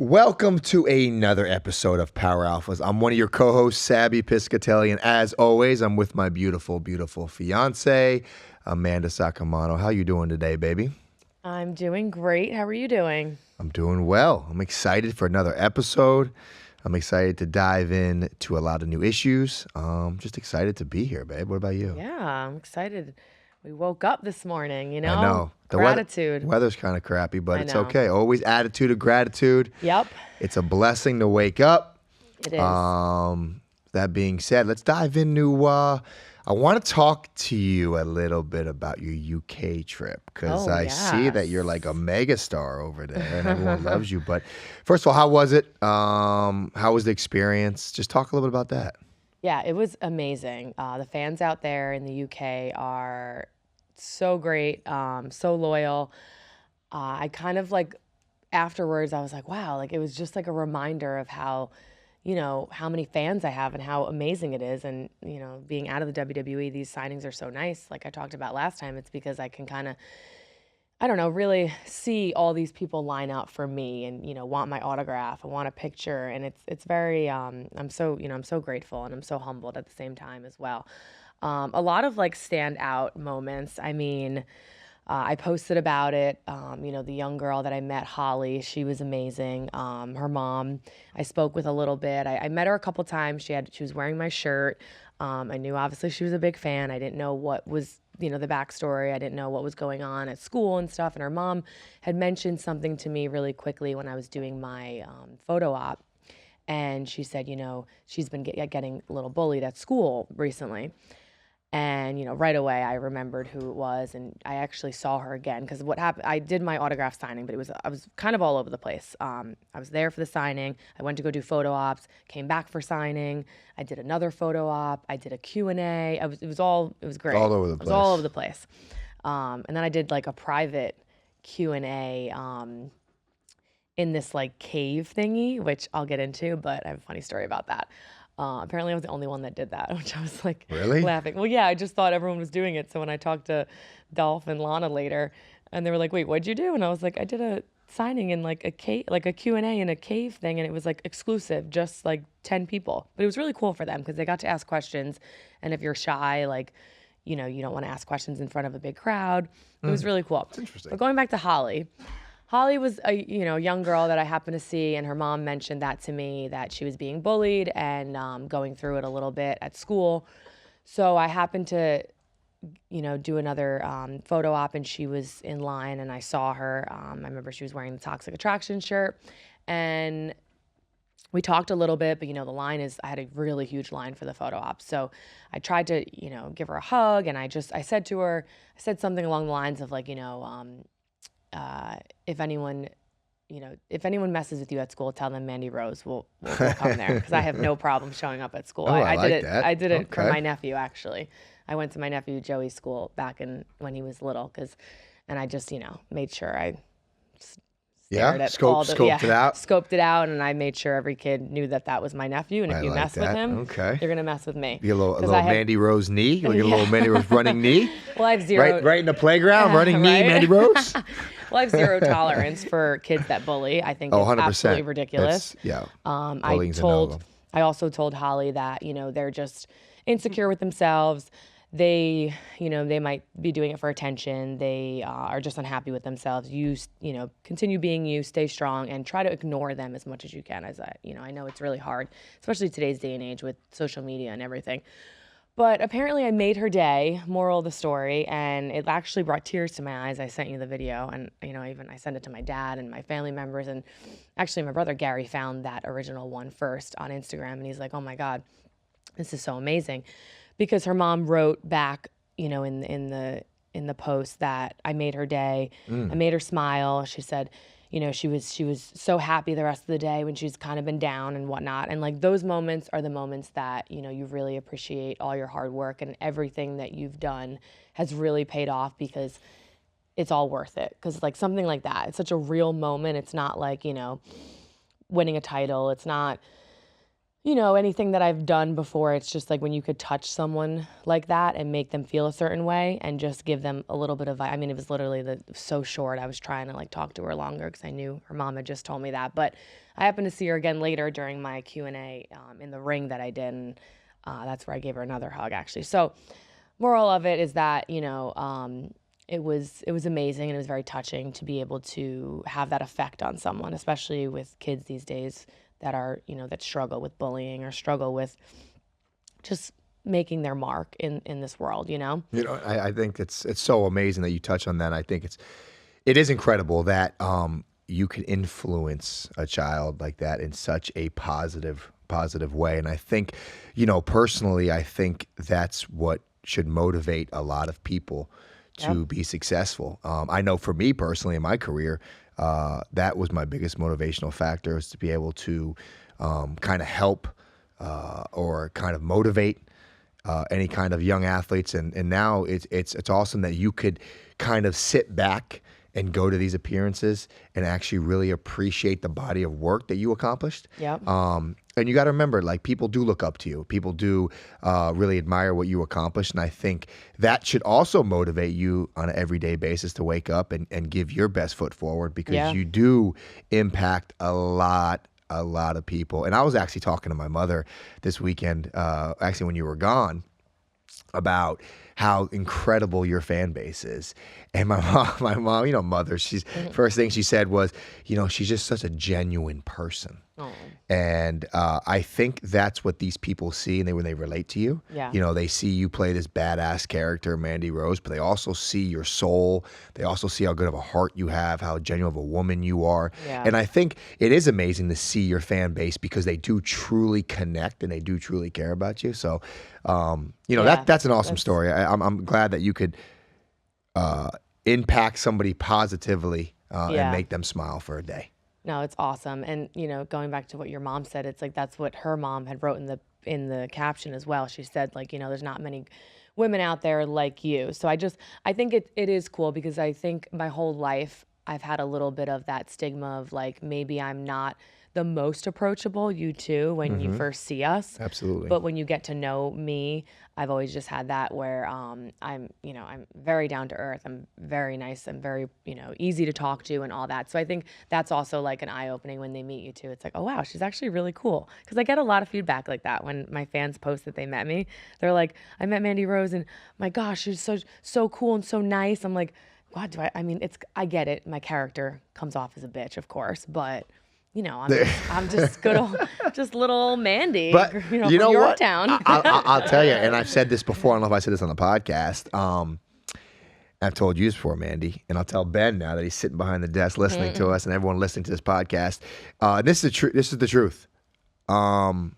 Welcome to another episode of Power Alphas. I'm one of your co-hosts, Sabby Piscitelli, and as always, I'm with my beautiful, beautiful fiance, Mandy Saccomanno. How you doing today, baby? I'm doing great. How are you doing? I'm doing well. I'm excited for another episode. I'm excited to dive in to a lot of new issues. Just excited to be here, babe. What about you? Yeah, I'm excited. We woke up this morning, you know? I know. Gratitude. Weather's kind of crappy, but it's know. okay. Always attitude of gratitude. Yep. It's a blessing to wake up. It is. That being said, let's dive into, I want to talk to you a little bit about your UK trip because I see that you're like a megastar over there and everyone loves you. But first of all, how was it? How was the experience? Just talk a little bit about that. Yeah, it was amazing. The fans out there in the UK are so great, so loyal. I kind of like, afterwards, I was like, wow, like it was just like a reminder of how, you know, how many fans I have and how amazing it is. And, you know, being out of the WWE, these signings are so nice. Like I talked about last time, it's because I can kind of, I don't know, really see all these people line up for me and, you know, want my autograph and want a picture. And it's very, I'm so grateful and I'm so humbled at the same time as well. A lot of like standout moments. I mean, I posted about it. You know, the young girl that I met, Holly, she was amazing. Her mom, I spoke with a little bit. I met her a couple times. She was wearing my shirt. I knew obviously she was a big fan. I didn't know what was, you know, the backstory. I didn't know what was going on at school and stuff. And her mom had mentioned something to me really quickly when I was doing my photo op. And she said, you know, she's been getting a little bullied at school recently. And, you know, right away I remembered who it was, and I actually saw her again because what happened, I did my autograph signing, but I was kind of all over the place. I was there for the signing. I went to go do photo ops, came back for signing. I did another photo op. I did a Q&A. It was great. All over the place. It was all over the place. And then I did like a private Q&A in this like cave thingy, which I'll get into, but I have a funny story about that. Apparently I was the only one that did that, which I was like laughing. Well, yeah, I just thought everyone was doing it. So when I talked to Dolph and Lana later and they were like, wait, what'd you do? And I was like, I did a signing in like a cave, like a Q&A in a cave thing. And it was like exclusive, just like 10 people. But it was really cool for them because they got to ask questions. And if you're shy, like, you know, you don't want to ask questions in front of a big crowd. It was really cool. That's interesting. But going back to Holly. Holly was a young girl that I happened to see, and her mom mentioned that to me, that she was being bullied and going through it a little bit at school. So I happened to, you know, do another photo op, and she was in line, and I saw her. I remember she was wearing the Toxic Attraction shirt, and we talked a little bit, but, you know, I had a really huge line for the photo op. So I tried to, you know, give her a hug, and I said to her, I said something along the lines of like, you know, if anyone messes with you at school, tell them Mandy Rose will come there because I have no problem showing up at school. I did it for my nephew, actually. I went to my nephew Joey's school back when he was little and I just, you know, made sure I scoped it out, and I made sure every kid knew that was my nephew, and if you mess with him, you're gonna mess with me. Be a little Mandy Rose knee, like a little Mandy Rose running knee. Well, I have zero right in the playground, running knee, Mandy Rose. Well, I have zero tolerance for kids that bully. I think it's 100%. Absolutely ridiculous. I also told Holly that, you know, they're just insecure with themselves. They, you know, they might be doing it for attention. They are just unhappy with themselves. You know, continue being you, stay strong, and try to ignore them as much as you can. I know it's really hard, especially today's day and age with social media and everything. But apparently I made her day, moral of the story, and it actually brought tears to my eyes. I sent you the video, and, you know, I sent it to my dad and my family members, and actually my brother Gary found that original one first on Instagram, and he's like, oh my God, this is so amazing. Because her mom wrote back, you know, in the post that I made her day. I made her smile. She said, you know, she was so happy the rest of the day when she's kind of been down and whatnot. And like those moments are the moments that, you know, you really appreciate all your hard work, and everything that you've done has really paid off because it's all worth it. Because like something like that, it's such a real moment. It's not like, you know, winning a title. It's not, anything that I've done before, it's just like when you could touch someone like that and make them feel a certain way and just give them a little bit of, I mean, it was literally so short. I was trying to like talk to her longer because I knew her mom had just told me that. But I happened to see her again later during my Q&A in the ring that I did. And that's where I gave her another hug, actually. So moral of it is that, it was amazing and it was very touching to be able to have that effect on someone, especially with kids these days that are, that struggle with bullying or struggle with just making their mark in this world, I think it's so amazing that you touch on that. I think it is incredible that you can influence a child like that in such a positive way. And I think, personally, I think that's what should motivate a lot of people to be successful. I know for me personally in my career, that was my biggest motivational factor, is to be able to kind of help or kind of motivate any kind of young athletes. And now it's awesome that you could kind of sit back and go to these appearances and actually really appreciate the body of work that you accomplished. Yep. And you got to remember, like, people do look up to you. People do really admire what you accomplished. And I think that should also motivate you on an everyday basis to wake up and give your best foot forward, because you do impact a lot of people. And I was actually talking to my mother this weekend, actually when you were gone, about how incredible your fan base is. And my mom, mother, she's first thing she said was, she's just such a genuine person. Oh. And I think that's what these people see, and when they relate to you. Yeah. They see you play this badass character, Mandy Rose, but they also see your soul. They also see how good of a heart you have, how genuine of a woman you are. Yeah. And I think it is amazing to see your fan base, because they do truly connect and they do truly care about you. So, that's an awesome story. I'm glad that you could impact somebody positively and make them smile for a day. No, it's awesome. And, going back to what your mom said, it's like that's what her mom had wrote in the caption as well. She said, like, there's not many women out there like you. So I think it is cool, because I think my whole life I've had a little bit of that stigma of like, maybe I'm not the most approachable, you too, when you first see us. Absolutely. But when you get to know me, I've always just had that where I'm very down to earth. I'm very nice. I'm very, easy to talk to and all that. So I think that's also like an eye-opening when they meet you too. It's like, oh wow, she's actually really cool. Because I get a lot of feedback like that when my fans post that they met me. They're like, I met Mandy Rose and my gosh, she's so cool and so nice. I'm like, God, I get it. My character comes off as a bitch, of course, but I'm just good old, just little old Mandy, but from Yorktown. I'll tell you, and I've said this before. I don't know if I said this on the podcast. I've told you this before, Mandy, and I'll tell Ben now that he's sitting behind the desk listening to us, and everyone listening to this podcast. This is the truth. And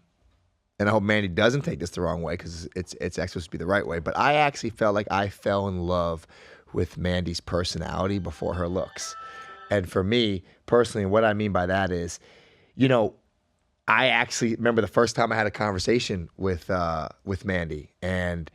I hope Mandy doesn't take this the wrong way, because it's actually supposed to be the right way. But I actually felt like I fell in love with Mandy's personality before her looks. And for me personally, what I mean by that is, I actually remember the first time I had a conversation with Mandy, and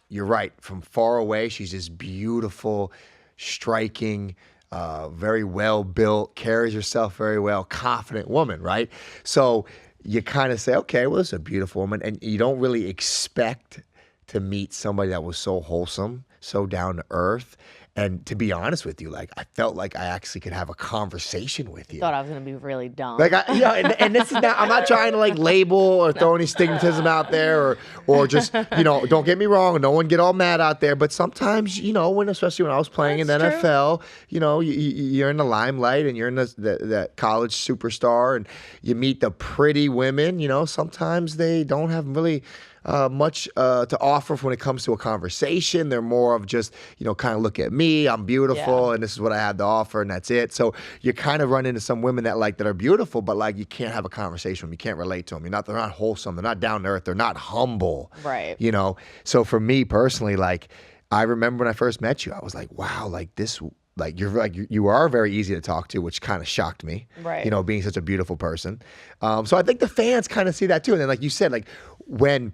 you're right, from far away, she's this beautiful, striking, very well built, carries herself very well, confident woman, right? So you kind of say, okay, well, this is a beautiful woman, and you don't really expect to meet somebody that was so wholesome, so down to earth. And to be honest with you, like, I felt like I actually could have a conversation with you. Thought I was gonna be really dumb. Like, and this is not, I'm not trying to like label or throw any stigmatism out there, or just, don't get me wrong, no one get all mad out there. But sometimes, especially when I was playing in the NFL, you're in the limelight and you're in the college superstar, and you meet the pretty women. Sometimes they don't have really much to offer when it comes to a conversation. They're more of just, kind of look at me, I'm beautiful, and this is what I have to offer, and that's it. So you kind of run into some women that are beautiful, but like you can't have a conversation with them. You can't relate to them. They're not wholesome. They're not down to earth. They're not humble. Right. So for me personally, like, I remember when I first met you, I was like, wow, like this, like you are very easy to talk to, which kind of shocked me. Right. Being such a beautiful person. So I think the fans kind of see that too. And then, like you said, like when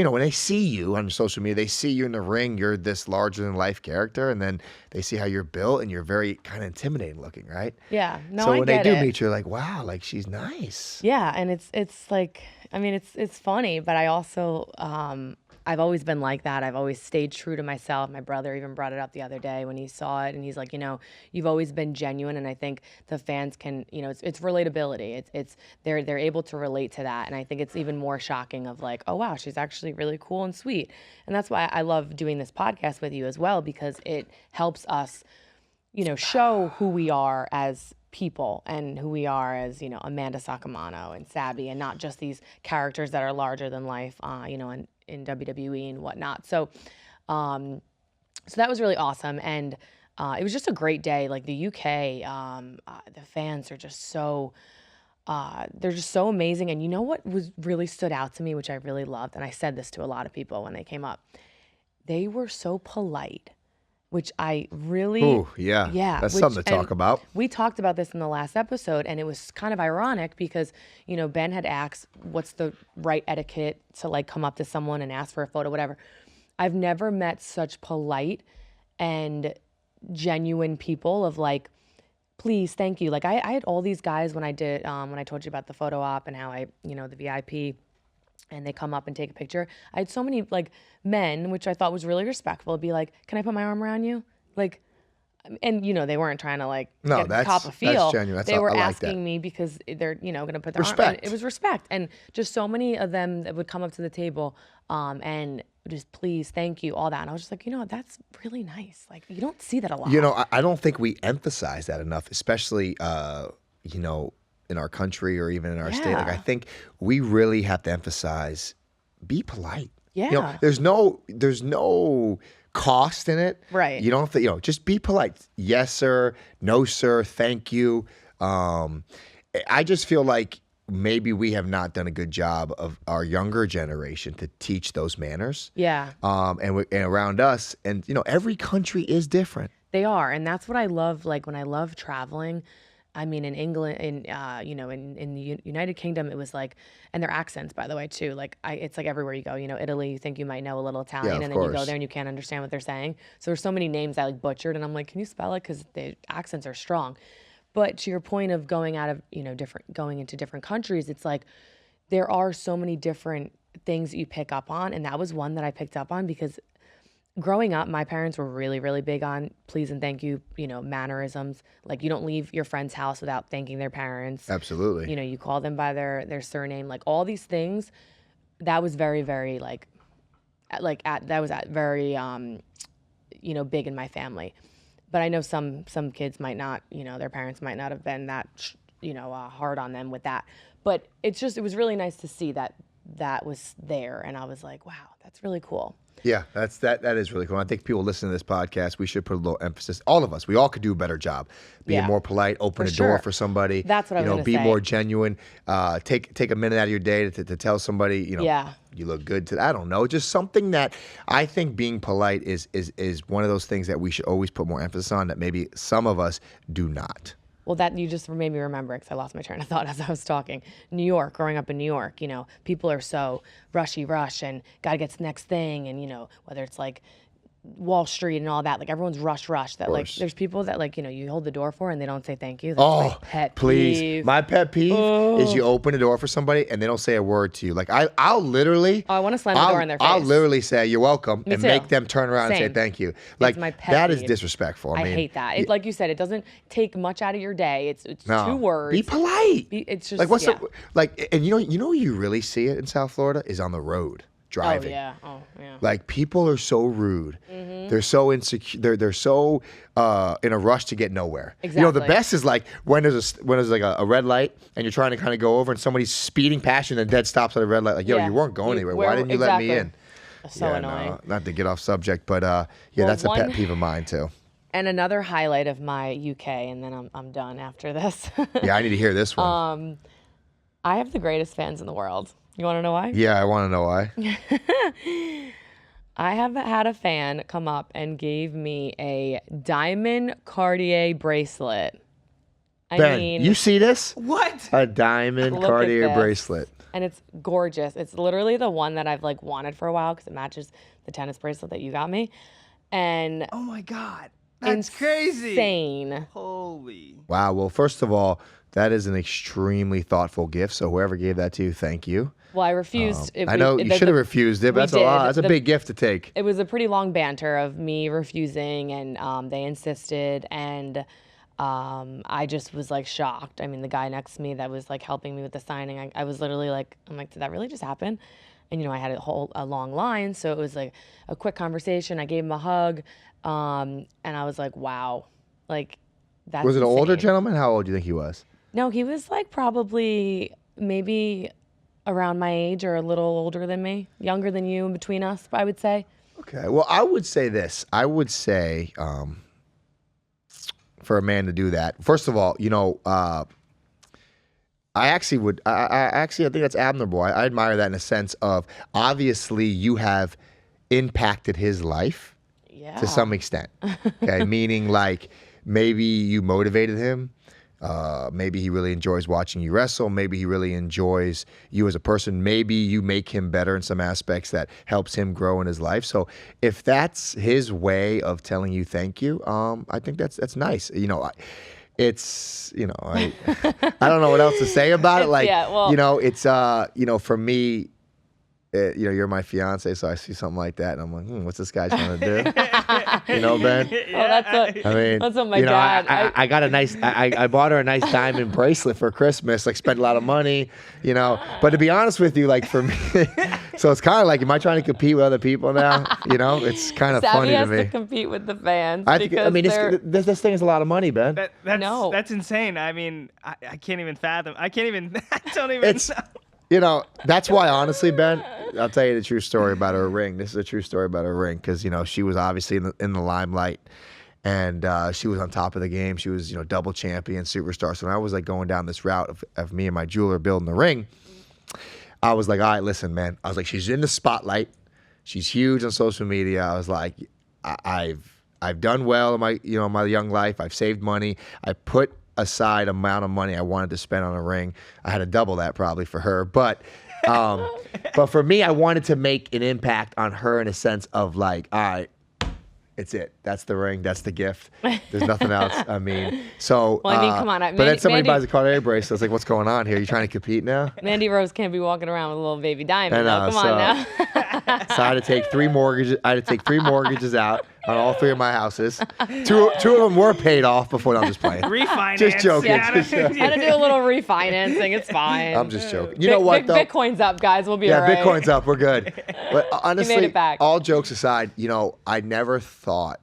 when they see you on social media, they see you in the ring, you're this larger than life character, and then they see how you're built and you're very kind of intimidating looking, right? Yeah. No, So I when they get do it. meet you, you're like, wow, like she's nice. Yeah, and it's like, I mean, it's funny, but I also I've always been like that. I've always stayed true to myself. My brother even brought it up the other day when he saw it, and he's like, you've always been genuine, and I think the fans can, it's relatability. It's they're able to relate to that, and I think it's even more shocking of like, oh wow, she's actually really cool and sweet, and that's why I love doing this podcast with you as well, because it helps us, show who we are as people and who we are as, Amanda Saccomanno and Sabby, and not just these characters that are larger than life, in WWE and whatnot. So that was really awesome. And it was just a great day. Like the UK, the fans are just so, they're just so amazing. And you know what really stood out to me, which I really loved, and I said this to a lot of people when they came up, they were so polite. Which I really, Ooh, yeah, that's something to talk about. We talked about this in the last episode, and it was kind of ironic because, Ben had asked what's the right etiquette to like come up to someone and ask for a photo, whatever. I've never met such polite and genuine people of like, please, thank you. Like I had all these guys when I did, when I told you about the photo op and how I, the VIP, and they come up and take a picture. I had so many like men, which I thought was really respectful, be like, can I put my arm around you? Like, and they weren't trying to like cop a feel. That's genuine. They were I like asking that. me because they're, going to put their Respect. arm. And it was respect. And just so many of them that would come up to the table and just please, thank you, all that. And I was just like, that's really nice. Like you don't see that a lot. I don't think we emphasize that enough, especially, in our country or even in our state. Like I think we really have to emphasize, be polite. Yeah. There's no cost in it. Right. You don't have to, just be polite. Yes, sir. No, sir. Thank you. I just feel like maybe we have not done a good job of our younger generation to teach those manners. Yeah. And around us, and every country is different. They are, and that's what I love. Like when I love traveling. I mean, in England, in the United Kingdom, it was like, and their accents, by the way, too. Like, it's like everywhere you go. Italy, you think you might know a little Italian, and then you go there and you can't understand what they're saying. So there's so many names I like butchered, and I'm like, can you spell it? Because the accents are strong. But to your point of going out of going into different countries, it's like there are so many different things that you pick up on, and that was one that I picked up on because growing up, my parents were really, really big on please and thank you, mannerisms. Like you don't leave your friend's house without thanking their parents. Absolutely. You call them by their surname, like all these things. That was very, very very big in my family. But I know some kids might not, their parents might not have been that, hard on them with that. But it was really nice to see that was there. And I was like, wow, that's really cool. Yeah, that is really cool. I think people listening to this podcast, we should put a little emphasis. All of us, we all could do a better job. Being more polite, open a door for somebody. That's what I was going to be say. more genuine. Take a minute out of your day to tell somebody, you look good I don't know, just something that I think being polite is one of those things that we should always put more emphasis on that maybe some of us do not. Well, that you just made me remember because I lost my train of thought as I was talking. New York, growing up in New York, people are so rush and got to get to the next thing. And, whether it's like Wall Street and all that, like everyone's rush that like there's people that like, you hold the door for and they don't say thank you. That's my pet peeve. My pet peeve is you open the door for somebody and they don't say a word to you. Like I'll literally. I want to slam the door in their face. I'll literally say you're welcome Me and too. make them turn around and say thank you. Like my pet that peeve. is disrespectful. I hate that. Like you said, it doesn't take much out of your day. It's 2 words. Be polite. It's just like and you really see it in South Florida is on the road. Driving. Oh yeah. Like people are so rude. Mm-hmm. They're so insecure. They're so in a rush to get nowhere. Exactly. The best is like when there's like a red light and you're trying to kind of go over and somebody's speeding past you and then dead stops at a red light. Like you weren't going anywhere. Why didn't you let me in? So annoying. No, not to get off subject, but that's a pet peeve of mine too. And another highlight of my UK, and then I'm done after this. Yeah, I need to hear this one. I have the greatest fans in the world. You want to know why? Yeah, I want to know why. I have had a fan come up and gave me a diamond Cartier bracelet. Ben, you see this? What? A diamond Look at Cartier this. bracelet. and it's gorgeous. It's literally the one that I've like wanted for a while because it matches the tennis bracelet that you got me. And oh my God, that's crazy. Insane. Holy. Wow. Well, first of all, that is an extremely thoughtful gift. So whoever gave that to you, thank you. Well, I refused. I know you should have refused it, but that's a lot. That's a big gift to take. It was a pretty long banter of me refusing, and they insisted, and I just was like shocked. I mean, the guy next to me that was like helping me with the signing, I was literally like, I'm like, did that really just happen? And I had a long line, so it was like a quick conversation. I gave him a hug, and I was like, wow, like that's Was it an older insane. gentleman? How old do you think he was? No, he was like probably maybe around my age or a little older than me, younger than you, in between us, I would say. Okay. Well, I would say this. I would say for a man to do that, first of all, I actually I think that's admirable. I admire that in a sense of obviously you have impacted his life to some extent. Okay. Meaning like maybe you motivated him. Maybe he really enjoys watching you wrestle. Maybe he really enjoys you as a person. Maybe you make him better in some aspects that helps him grow in his life. So if that's his way of telling you thank you, I think that's nice. I don't know what else to say about it. Like, it's for me. You're my fiance, so I see something like that, and I'm like, what's this guy trying to do? Ben. That's what my dad. I got a nice. I bought her a nice diamond bracelet for Christmas. Like, spent a lot of money, But to be honest with you, like for me, so it's kind of like, am I trying to compete with other people now? It's kind of funny to me. Sabby has to compete with the fans. This thing is a lot of money, Ben. That's insane. I mean, I can't even fathom. I don't even know. That's why, honestly, Ben, I'll tell you the true story about her ring. This is a true story about her ring because, she was obviously in the limelight, and she was on top of the game. She was, double champion, superstar. So when I was like going down this route of me and my jeweler building the ring, I was like, all right, listen, man. I was like, she's in the spotlight. She's huge on social media. I was like, I've done well in my my young life. I've saved money. I put aside amount of money I wanted to spend on a ring. I had to double that probably for her, but for me, I wanted to make an impact on her in a sense of like, all right, it's it. That's the ring. That's the gift. There's nothing else. I mean, so. Well, come on. But then somebody buys a Cartier bracelet. It's like, what's going on here? You trying to compete now? Mandy Rose can't be walking around with a little baby diamond. Come on now. So I had to take 3 mortgages. I had to take 3 mortgages out on all 3 of my houses. Two of them were paid off before. I'm just playing. Refinance. Just joking. I had to do a little refinancing. It's fine. I'm just joking. You know what, though? Bitcoin's up, guys. We'll be all right. Yeah, Bitcoin's up. We're good. But honestly, you made it back. All jokes aside, I never thought,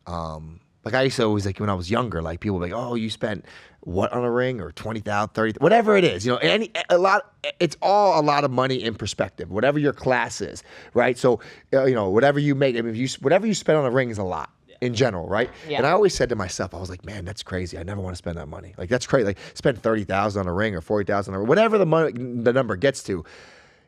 like I used to always, like when I was younger, like people were like, oh, you spent what on a ring, or 20,000, 30, whatever it is, it's all a lot of money in perspective, whatever your class is, right? So, whatever you make, I mean, whatever you spend on a ring is a lot. In general, right? Yeah. And I always said to myself, I was like, man, that's crazy. I never want to spend that money. Like, that's crazy. Like, spend 30,000 on a ring or 40,000 on a ring, whatever the number gets to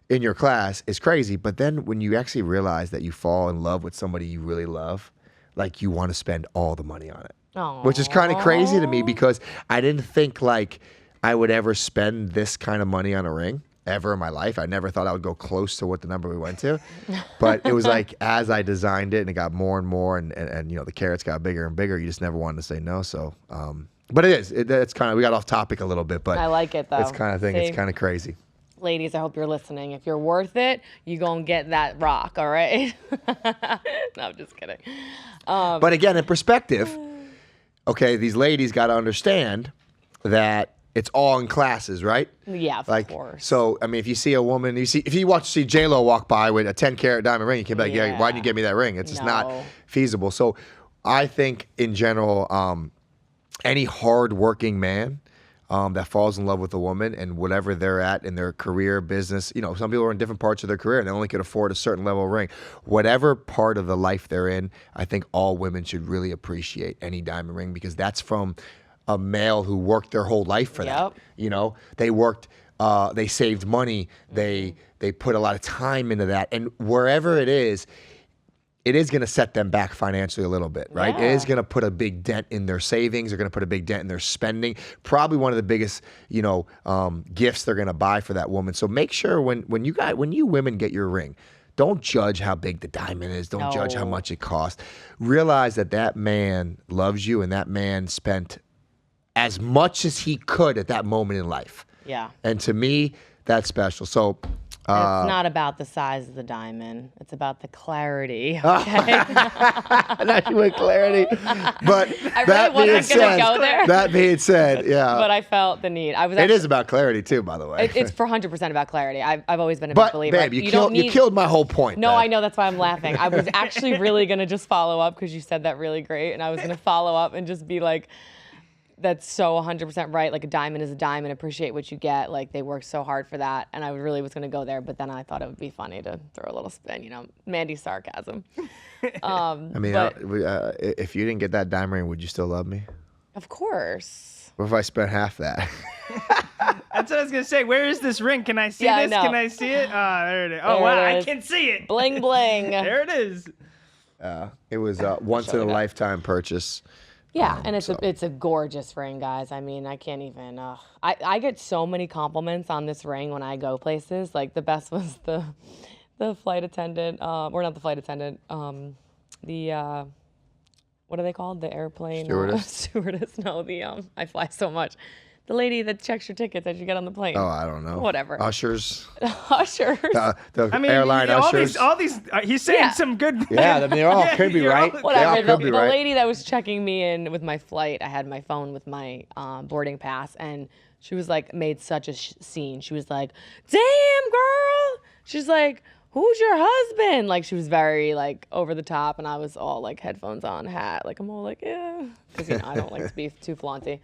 in your class is crazy. But then when you actually realize that you fall in love with somebody you really love, like, you want to spend all the money on it. Aww. Which is kind of crazy to me because I didn't think like I would ever spend this kind of money on a ring ever in my life. I never thought I would go close to what the number we went to. But it was like, as I designed it and it got more and more and the carats got bigger and bigger, you just never wanted to say no. So, but it's kind of, we got off topic a little bit, but I like it though. It's kind of thing. It's kind of crazy. Ladies, I hope you're listening. If you're worth it, you gonna get that rock, all right? No, I'm just kidding. But again, in perspective, okay, these ladies got to understand that it's all in classes, right? Yeah, of course. So, I mean, if you see a woman, if you see J-Lo walk by with a 10-carat diamond ring, you can be like, yeah, why didn't you get me that ring? It's just not feasible. So, I think in general, any hard-working man that falls in love with a woman and whatever they're at in their career, business, some people are in different parts of their career and they only could afford a certain level of ring. Whatever part of the life they're in, I think all women should really appreciate any diamond ring because that's from a male who worked their whole life for that. They worked, they saved money, they put a lot of time into that. And wherever it is, it is going to set them back financially a little bit, right? Yeah. It is going to put a big dent in their savings. They're going to put a big dent in their spending. Probably one of the biggest, gifts they're going to buy for that woman. So make sure when you women get your ring, don't judge how big the diamond is. Don't judge how much it costs. Realize that man loves you and that man spent as much as he could at that moment in life. Yeah. And to me, that's special. So it's not about the size of the diamond. It's about the clarity. Okay? Now she went clarity. But I really wasn't going to go there. That being said, yeah. But I felt the need. It is about clarity too, by the way. It's for 100% about clarity. I've always been a big believer. Babe, you killed my whole point. No, babe. I know. That's why I'm laughing. I was actually really going to just follow up because you said that really great. And I was going to follow up and just be like, that's so 100% right. Like a diamond is a diamond. Appreciate what you get. Like they worked so hard for that. And I really was going to go there, but then I thought it would be funny to throw a little spin, Mandy's sarcasm. If you didn't get that diamond ring, would you still love me? Of course. What if I spent half that? That's what I was going to say. Where is this ring? Can I see Yeah, this? I know. Can I see it? Oh, there it is. There Oh, wow. it I is. can see it. Bling, bling. There it is. It was a once in a lifetime purchase. Yeah, and it's a gorgeous ring, guys. I mean, I can't even. I get so many compliments on this ring when I go places. Like the best was the flight attendant, or not the flight attendant. What are they called? The airplane stewardess. No, I fly so much. The lady that checks your tickets as you get on the plane. Oh, I don't know. Whatever. Ushers. Ushers. The airline ushers. All these. He's saying some good. Yeah, they all could be right. Whatever. They all could be The right. lady that was checking me in with my flight, I had my phone with my boarding pass, and she was like, made such a scene. She was like, "Damn, girl." She's like, "Who's your husband?" Like she was very like over the top, and I was all like headphones on, hat, like I'm all like, yeah, because I don't like to be too flaunty.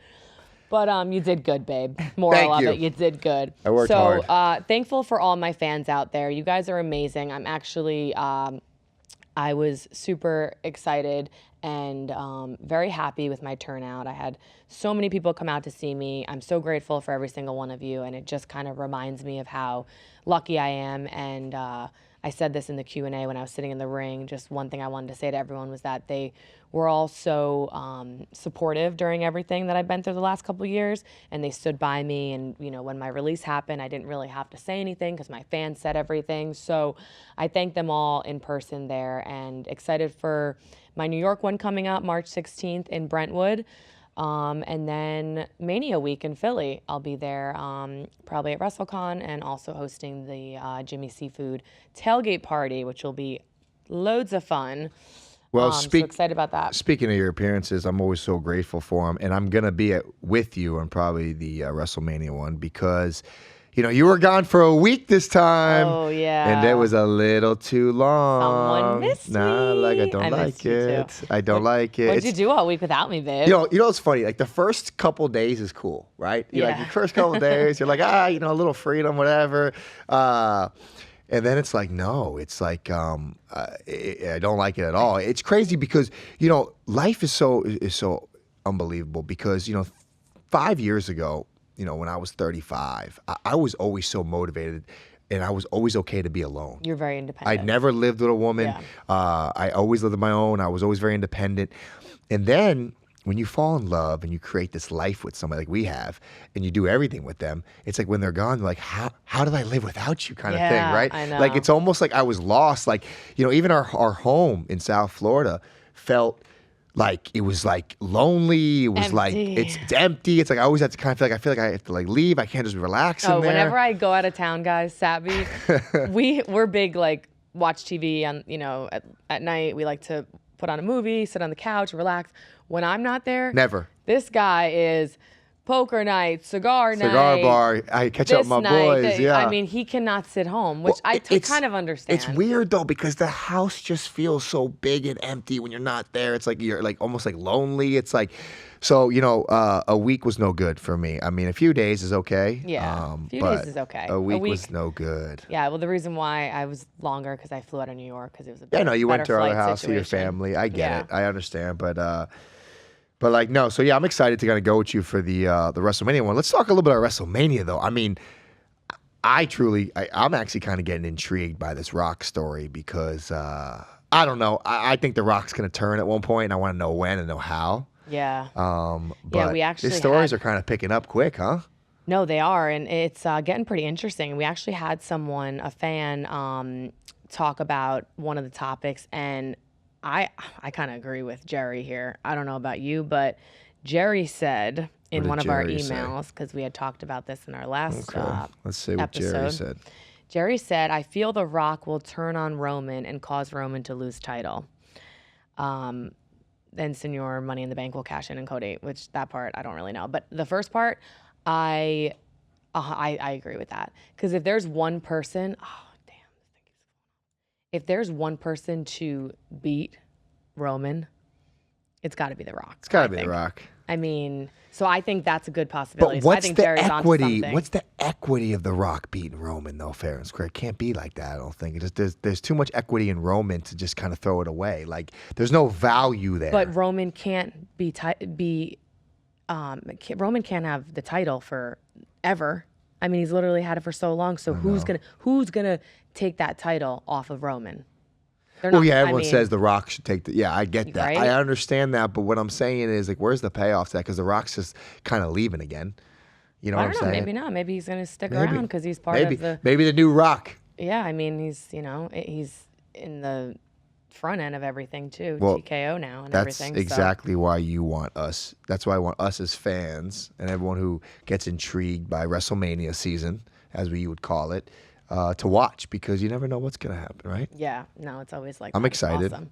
But you did good, babe. Moral of it, you did good. I worked hard. So thankful for all my fans out there. You guys are amazing. I'm actually, I was super excited and very happy with my turnout. I had so many people come out to see me. I'm so grateful for every single one of you, and it just kind of reminds me of how lucky I am. And I said this in the Q&A when I was sitting in the ring. Just one thing I wanted to say to everyone was that they were all so supportive during everything that I've been through the last couple of years, and they stood by me. And when my release happened, I didn't really have to say anything because my fans said everything. So I thank them all in person there, and excited for my New York one coming up March 16th in Brentwood. And then Mania Week in Philly. I'll be there probably at WrestleCon, and also hosting the Jimmy Seafood tailgate party, which will be loads of fun. Well, so excited about that. Speaking of your appearances, I'm always so grateful for them, and I'm gonna be with you on probably the WrestleMania one because, you were gone for a week this time. Oh yeah. And it was a little too long. Someone missed me. I don't like it. I don't like it. What'd you do all week without me, babe? You know what's funny? Like the first couple days is cool, right? Like the first couple days, you're like, a little freedom, whatever. And then it's like, no, it's like, I don't like it at all. It's crazy because, life is so unbelievable because, 5 years ago, when I was 35, I was always so motivated, and I was always okay to be alone. You're very independent. I'd never lived with a woman. Yeah. I always lived on my own. I was always very independent. And then when you fall in love and you create this life with somebody like we have, and you do everything with them, it's like when they're gone, you're like, how did I live without you kind of thing, right? I know. Like it's almost like I was lost. Like, even our home in South Florida felt like it was like lonely. It was empty. like it's empty. It's like I always have to kind of feel like I have to like leave. I can't just relax in there. Whenever I go out of town, guys, Sabby, we're big like watch TV on at night. We like to put on a movie, sit on the couch, relax. When I'm not there, Never. This guy is poker night, cigar night, bar. I catch up with my boys. Yeah. I mean, he cannot sit home, which I kind of understand. It's weird though because the house just feels so big and empty when you're not there. It's like you're like almost like lonely. It's like, so a week was no good for me. I mean, a few days is okay. Yeah, a few days is okay. A week was no good. Yeah, well, the reason why I was longer because I flew out of New York because it was a better, Yeah, no, you went to our flight other house situation. with your family. I get it. I understand, but like no. So yeah, I'm excited to kind of go with you for the WrestleMania one. Let's talk a little bit about WrestleMania though. I mean, I'm actually kind of getting intrigued by this Rock story because I don't know. I think The Rock's going to turn at one point, and I want to know when and know how. Yeah. But we actually these stories are kind of picking up quick, huh? No, they are, and it's getting pretty interesting. We actually had someone, a fan, talk about one of the topics, and I kind of agree with Jerry here. I don't know about you, but Jerry said in one of our emails, because we had talked about this in our last Let's see what Jerry said. Jerry said, I feel The Rock will turn on Roman and cause Roman to lose title. Then Senor Money in the Bank will cash in and Cody, which that part I don't really know. But the first part, I agree with that. Because if there's one person, if there's one person to beat Roman, it's got to be The Rock. It's got to be The Rock. I mean, so I think that's a good possibility. But what's I think the Jerry's equity? onto something. What's the equity of The Rock beating Roman, though? Fair and square. It can't be like that. I don't think. There's too much equity in Roman to just kind of throw it away. Like there's no value there. But Roman can't Roman can't have the title forever. I mean, he's literally had it for so long. So who's gonna take that title off of Roman? Everyone says The Rock should take the. Yeah, I get that. Right? I understand that. But what I'm saying is, like, where's the payoff to that? Because The Rock's just kind of leaving again. You know what I'm saying? Maybe not. Maybe he's gonna stick around because he's part of the. Maybe the new Rock. Yeah, I mean, he's in the front end of everything too. Well, TKO now and that's everything. exactly why you want us. That's why I want us as fans and everyone who gets intrigued by WrestleMania season, as we would call it, to watch, because you never know what's going to happen, right? Yeah. No, it's always like I'm excited. Awesome.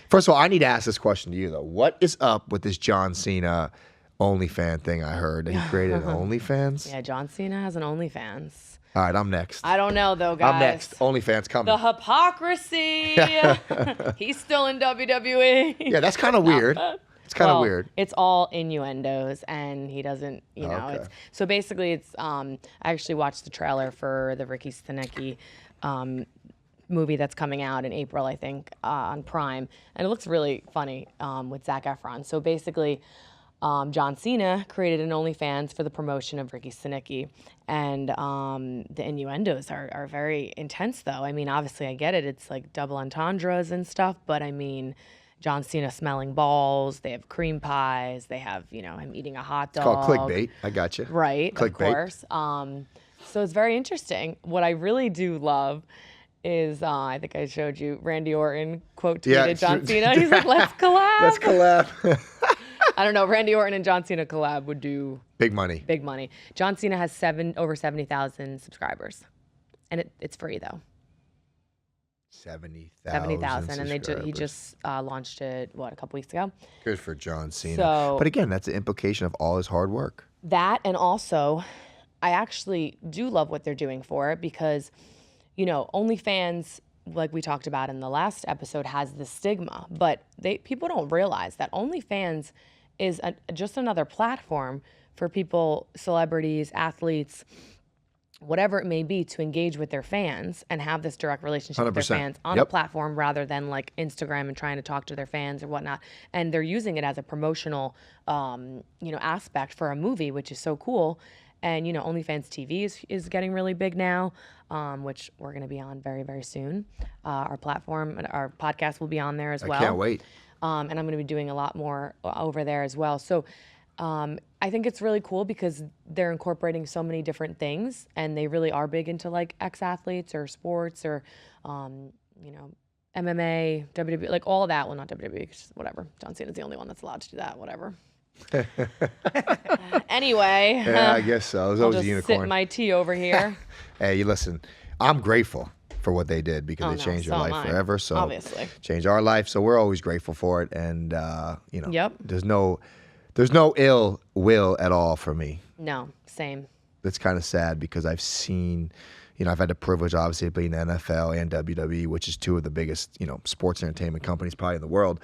First of all, I need to ask this question to you, though. What is up with this John Cena OnlyFans thing I heard? He created an OnlyFans? Yeah, John Cena has an OnlyFans. All right, I'm next. I don't know, though, guys. I'm next. OnlyFans coming. The hypocrisy. He's still in WWE. Yeah, that's kind of weird. It's kind of weird. It's all innuendos, and he doesn't, Okay. It's, so basically, it's. I actually watched the trailer for the Ricky Stanecki movie that's coming out in April, I think, on Prime, and it looks really funny with Zac Efron. So basically, John Cena created an OnlyFans for the promotion of Ricky Stanecki, and the innuendos are very intense, though. I mean, obviously, I get it. It's like double entendres and stuff, but I mean, John Cena smelling balls. They have cream pies. They have, him eating a hot dog. It's called clickbait. I got you. Right, clickbait. Of course. So it's very interesting. What I really do love is, I think I showed you, Randy Orton quote tweeted John Cena. He's like, let's collab. Let's collab. I don't know. Randy Orton and John Cena collab would do big money. Big money. John Cena has over 70,000 subscribers, and it's free though. 70,000, and he just launched it a couple weeks ago. Good for John Cena. So, but again, that's an implication of all his hard work. That, and also, I actually do love what they're doing for it because, OnlyFans, like we talked about in the last episode, has the stigma, but people don't realize that OnlyFans is just another platform for people, celebrities, athletes, whatever it may be, to engage with their fans and have this direct relationship with their fans on a platform rather than like Instagram and trying to talk to their fans or whatnot. And they're using it as a promotional, aspect for a movie, which is so cool. And, OnlyFans TV is getting really big now, which we're going to be on very, very soon. Our platform, our podcast will be on there as well. I can't wait. And I'm going to be doing a lot more over there as well. So I think it's really cool because they're incorporating so many different things, and they really are big into like ex-athletes or sports or, MMA, WWE, like all of that. Well, not WWE, whatever. John Cena's the only one that's allowed to do that, whatever. Anyway. Yeah, I guess so. There's always a unicorn. Sip my tea over here. Hey, you listen, I'm grateful for what they did because they changed your life forever. So obviously. Changed our life. So we're always grateful for it. And, Yep. there's no ill will at all for me. No, same. It's kind of sad because I've seen, I've had the privilege, obviously, of being in the NFL and WWE, which is two of the biggest, sports entertainment companies probably in the world.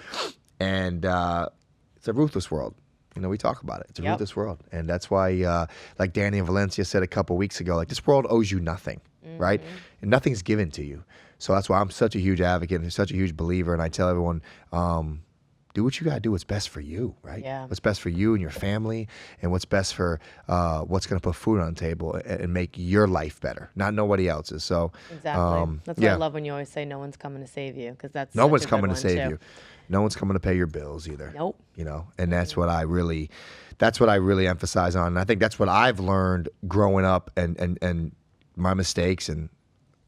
And it's a ruthless world. We talk about it. It's a ruthless world. And that's why, like Danny and Valencia said a couple weeks ago, like this world owes you nothing, right? And nothing's given to you. So that's why I'm such a huge advocate and such a huge believer. And I tell everyone, do what you got to do. What's best for you, right? Yeah. What's best for you and your family, and what's best for what's going to put food on the table and make your life better, not nobody else's. So Exactly. That's why I love when you always say no one's coming to save you, because that's no such one's a good coming to one, save too. you. No one's coming to pay your bills either. Nope. You know, and that's what I really emphasize on. And I think that's what I've learned growing up, and my mistakes and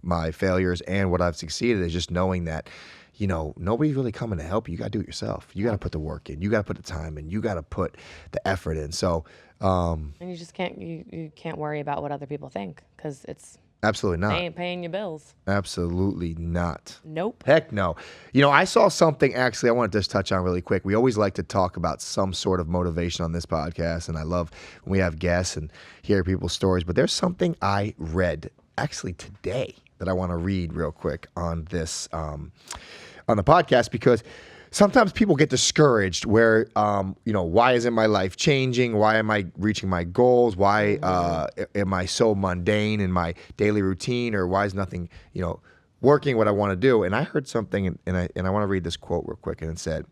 my failures and what I've succeeded is just knowing that, you know, nobody's really coming to help you. You got to do it yourself. You got to put the work in. You got to put the time in. You got to put the effort in. So, and you just can't you can't worry about what other people think, because it's absolutely not. they ain't paying your bills. Absolutely not. Nope. Heck no. You know, I saw something actually I want to just touch on really quick. We always like to talk about some sort of motivation on this podcast, and I love when we have guests and hear people's stories. But there's something I read actually today that I want to read real quick on this on the podcast, because sometimes people get discouraged where, you know, why isn't my life changing? Why am I reaching my goals? Why am I so mundane in my daily routine? Or why is nothing, you know, working what I want to do? And I heard something, and I want to read this quote real quick, and it said,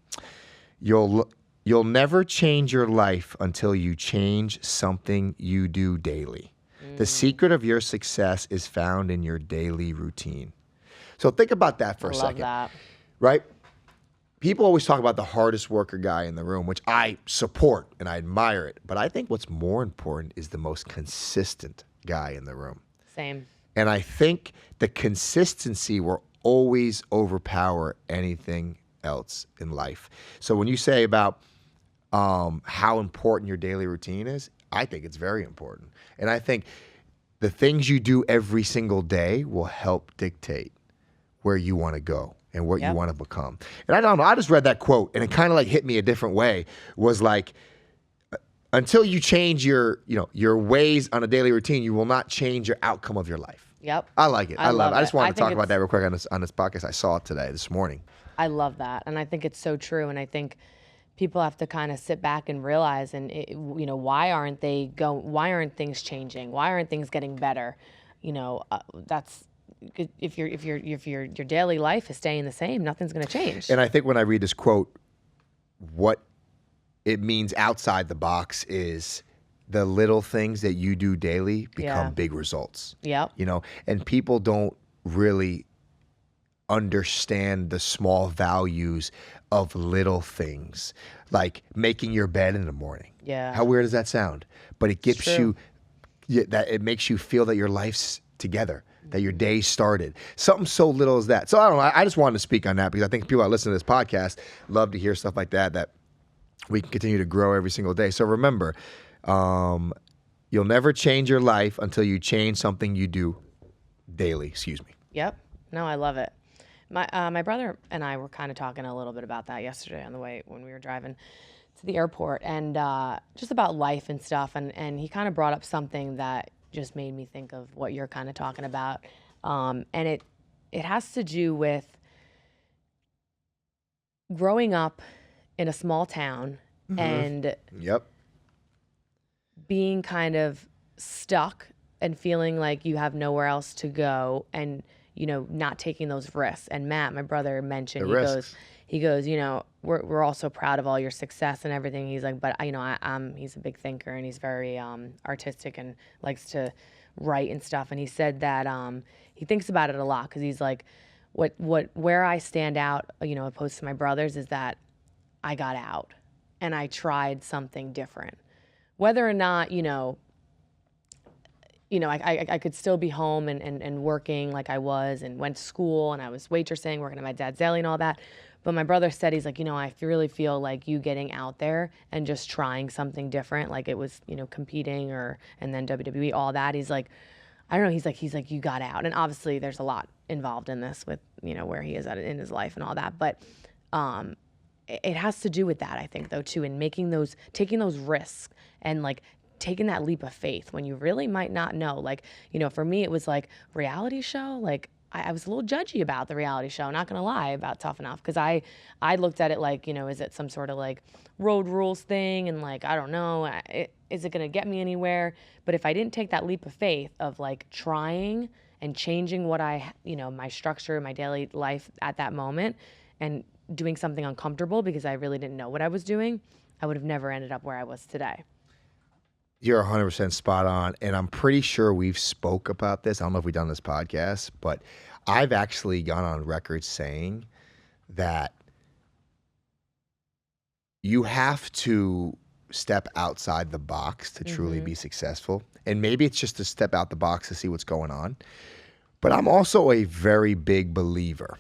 You'll never change your life until you change something you do daily. The secret of your success is found in your daily routine. So think about that for a second. I love that. Right? People always talk about the hardest worker guy in the room, which I support and I admire it. But I think what's more important is the most consistent guy in the room. Same. And I think the consistency will always overpower anything else in life. So when you say about how important your daily routine is, I think it's very important. And I think the things you do every single day will help dictate where you want to go and what you want to become. And I don't know, I just read that quote and it kind of like hit me a different way. Was like, until you change your ways on a daily routine, you will not change your outcome of your life. Yep. I like it. I love it. I just wanted to talk about that real quick on this podcast. I saw it this morning. I love that. And I think it's so true. And I think people have to kind of sit back and realize, and why aren't things changing? Why aren't things getting better? You know, that's if your daily life is staying the same, nothing's going to change. And I think when I read this quote, what it means outside the box is the little things that you do daily become big results. Yep. You know, and people don't really understand the small values of little things, like making your bed in the morning. Yeah. How weird does that sound? But it gives you that, it makes you feel that your life's together, that your day started. Something so little as that. So I don't know. I just wanted to speak on that because I think people that listen to this podcast love to hear stuff like that we can continue to grow every single day. So remember, you'll never change your life until you change something you do daily. Excuse me. Yep. No, I love it. My brother and I were kind of talking a little bit about that yesterday on the way when we were driving to the airport, and just about life and stuff. And he kind of brought up something that just made me think of what you're kind of talking about. And it has to do with growing up in a small town and being kind of stuck and feeling like you have nowhere else to go, and not taking those risks. And Matt, my brother, mentioned he goes, we're all so proud of all your success and everything. He's like, but he's a big thinker and he's very artistic and likes to write and stuff. And he said that he thinks about it a lot, because he's like, where I stand out, opposed to my brothers, is that I got out and I tried something different. Whether or not, I could still be home and working like I was, and went to school, and I was waitressing, working at my dad's deli and all that. But my brother said, he's like, I really feel like you getting out there and just trying something different, like it was, competing and then WWE, all that. He's like, I don't know. He's like, you got out. And obviously there's a lot involved in this with, where he is at in his life and all that. But it has to do with that, I think, though, too, in taking those risks and like taking that leap of faith when you really might not know. Like, for me, it was like reality show. Like I was a little judgy about the reality show, not going to lie, about Tough Enough. Cause I looked at it like, is it some sort of like road rules thing? And like, I don't know, is it going to get me anywhere? But if I didn't take that leap of faith of like trying and changing what my structure, my daily life at that moment, and doing something uncomfortable because I really didn't know what I was doing, I would have never ended up where I was today. You're 100% spot on. And I'm pretty sure we've spoke about this. I don't know if we've done this podcast, but I've actually gone on record saying that you have to step outside the box to truly be successful. And maybe it's just to step out the box to see what's going on. But I'm also a very big believer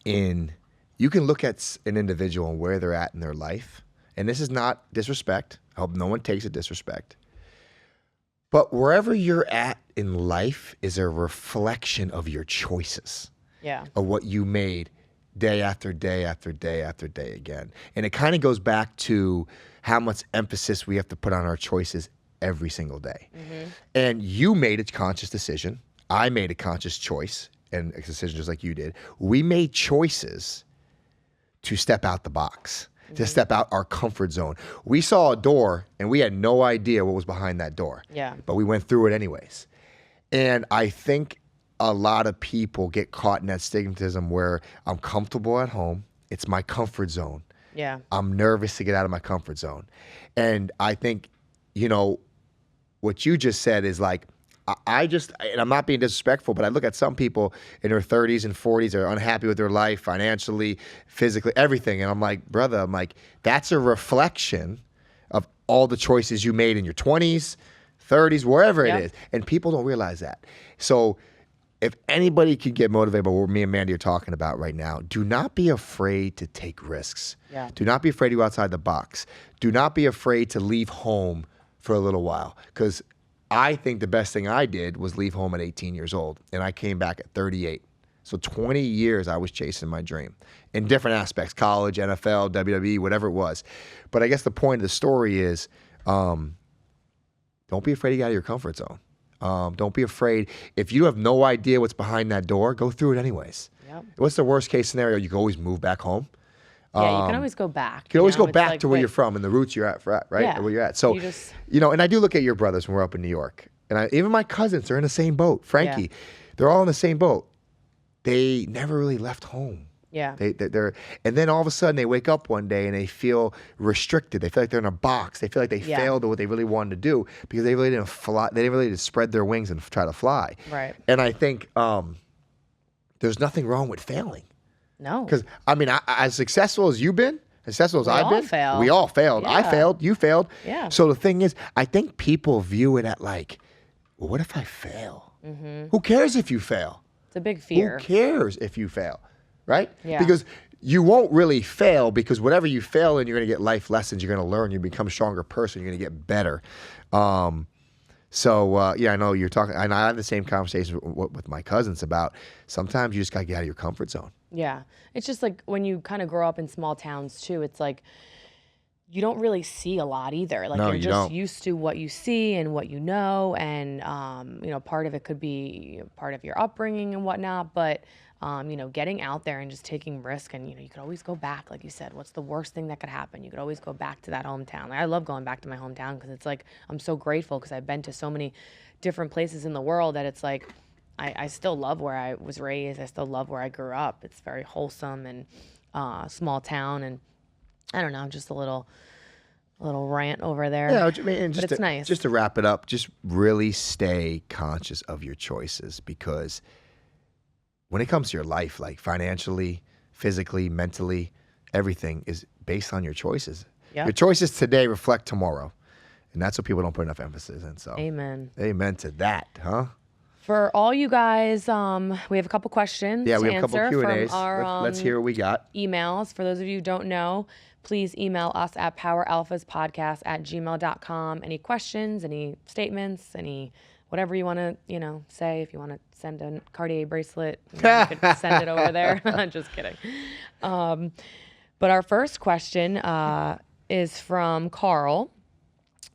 in, you can look at an individual and where they're at in their life. And this is not disrespect. I hope no one takes it disrespect. But wherever you're at in life is a reflection of your choices. Yeah. Of what you made day after day after day after day again. And it kind of goes back to how much emphasis we have to put on our choices every single day. And you made a conscious decision. I made a conscious choice and a decision just like you did. We made choices to step out the box, to step out our comfort zone. We saw a door and we had no idea what was behind that door. Yeah. But we went through it anyways. And I think a lot of people get caught in that stigmatism where I'm comfortable at home. It's my comfort zone. Yeah. I'm nervous to get out of my comfort zone. And I think, you know, what you just said is like, and I'm not being disrespectful, but I look at some people in their 30s and 40s are unhappy with their life, financially, physically, everything. And I'm like, brother, that's a reflection of all the choices you made in your 20s, 30s, wherever it is. And people don't realize that. So if anybody can get motivated by what me and Mandy are talking about right now, do not be afraid to take risks. Yeah. Do not be afraid to go outside the box. Do not be afraid to leave home for a little while. Because I think the best thing I did was leave home at 18 years old, and I came back at 38. So 20 years I was chasing my dream in different aspects, college, NFL, WWE, whatever it was. But I guess the point of the story is don't be afraid to get out of your comfort zone. Don't be afraid. If you have no idea what's behind that door, go through it anyways. Yep. What's the worst case scenario? You can always move back home. Yeah, you can always go back. You can always go It's back like, to where you're from and the roots you're at, right? Yeah. Where you're at. So, you and I do look at your brothers when we're up in New York. And even my cousins are in the same boat. Frankie, they're all in the same boat. They never really left home. Yeah. They're, and then all of a sudden they wake up one day and they feel restricted. They feel like they're in a box. They feel like they failed at what they really wanted to do because they really didn't fly. They didn't really spread their wings and try to fly. Right. And I think there's nothing wrong with failing. No. Because, as successful as you've been, as successful as I've been, fail. we all failed. Yeah. I failed. You failed. Yeah. So the thing is, I think people view it at like, well, what if I fail? Who cares if you fail? It's a big fear. Who cares if you fail? Right? Yeah. Because you won't really fail because whatever you fail in, you're going to get life lessons. You're going to learn. You become a stronger person. You're going to get better. So I know you're talking, and I have the same conversation with my cousins about sometimes you just got to get out of your comfort zone. Yeah. It's just like when you kind of grow up in small towns too, it's like you don't really see a lot either. Like No, you're you just don't. used to what you see and what you know. And, part of it could be part of your upbringing and whatnot. But, getting out there and just taking risk and, you could always go back. Like you said, what's the worst thing that could happen? You could always go back to that hometown. Like, I love going back to my hometown because it's like I'm so grateful because I've been to so many different places in the world that it's like I still love where I was raised. I still love where I grew up. It's very wholesome and small town. And I don't know, just a little rant over there. Yeah, and but it's nice. Just to wrap it up, just really stay conscious of your choices because when it comes to your life, like financially, physically, mentally, everything is based on your choices. Yep. Your choices today reflect tomorrow. And that's what people don't put enough emphasis in. So Amen. Amen to that, huh? For all you guys, we have a couple questions Yeah, to we have a couple answer Q&As. from our Let's hear what we got. emails. For those of you who don't know, please email us at poweralphaspodcast@gmail.com. Any questions, any statements, any whatever you want to, say. If you want to send a Cartier bracelet, you could send it over there. Just kidding. But our first question is from Carl.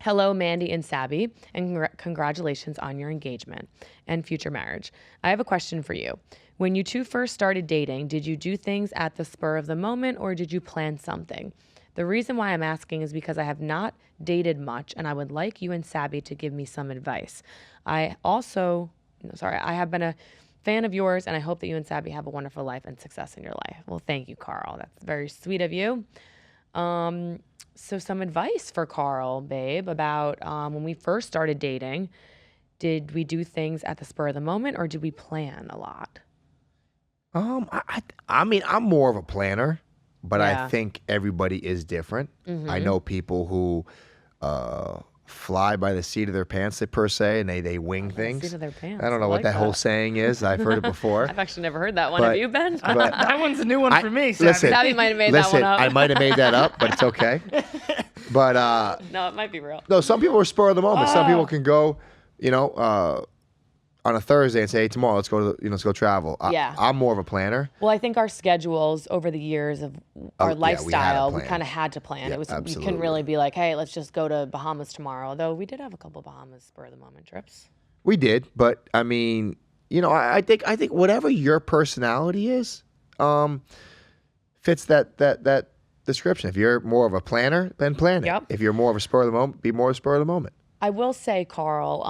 Hello, Mandy and Sabby, and congratulations on your engagement and future marriage. I have a question for you. When you two first started dating, did you do things at the spur of the moment or did you plan something? The reason why I'm asking is because I have not dated much and I would like you and Sabby to give me some advice. I have been a fan of yours, and I hope that you and Sabby have a wonderful life and success in your life. Well, thank you, Carl. That's very sweet of you. So some advice for Carl, babe, about when we first started dating. Did we do things at the spur of the moment, or did we plan a lot? I mean, I'm more of a planner, but Yeah. I think everybody is different. I know people who fly by the seat of their pants, per se, and they wing things. Seat of their pants. I don't know what that whole saying is. I've heard it before. I've actually never heard that one. But- Have you, Ben? That one's a new one for me. Sabby. Listen, Sabby might have made that one up. I might have made that up, but it's okay. But No, it might be real. no, some people are spur of the moment. Some people can go, on a Thursday and say, hey, tomorrow let's go to let's go travel. Yeah. I'm more of a planner. Well, I think our schedules over the years of our yeah, we had a lifestyle, we plan. kind of had to plan. Yeah, You absolutely. couldn't really be like, hey, let's just go to Bahamas tomorrow. Although we did have a couple Bahamas spur of the moment trips. We did, but I mean, I think whatever your personality is, fits that description. If you're more of a planner, then plan it. Yep. If you're more of a spur of the moment, be more of a spur of the moment. I will say, Carl,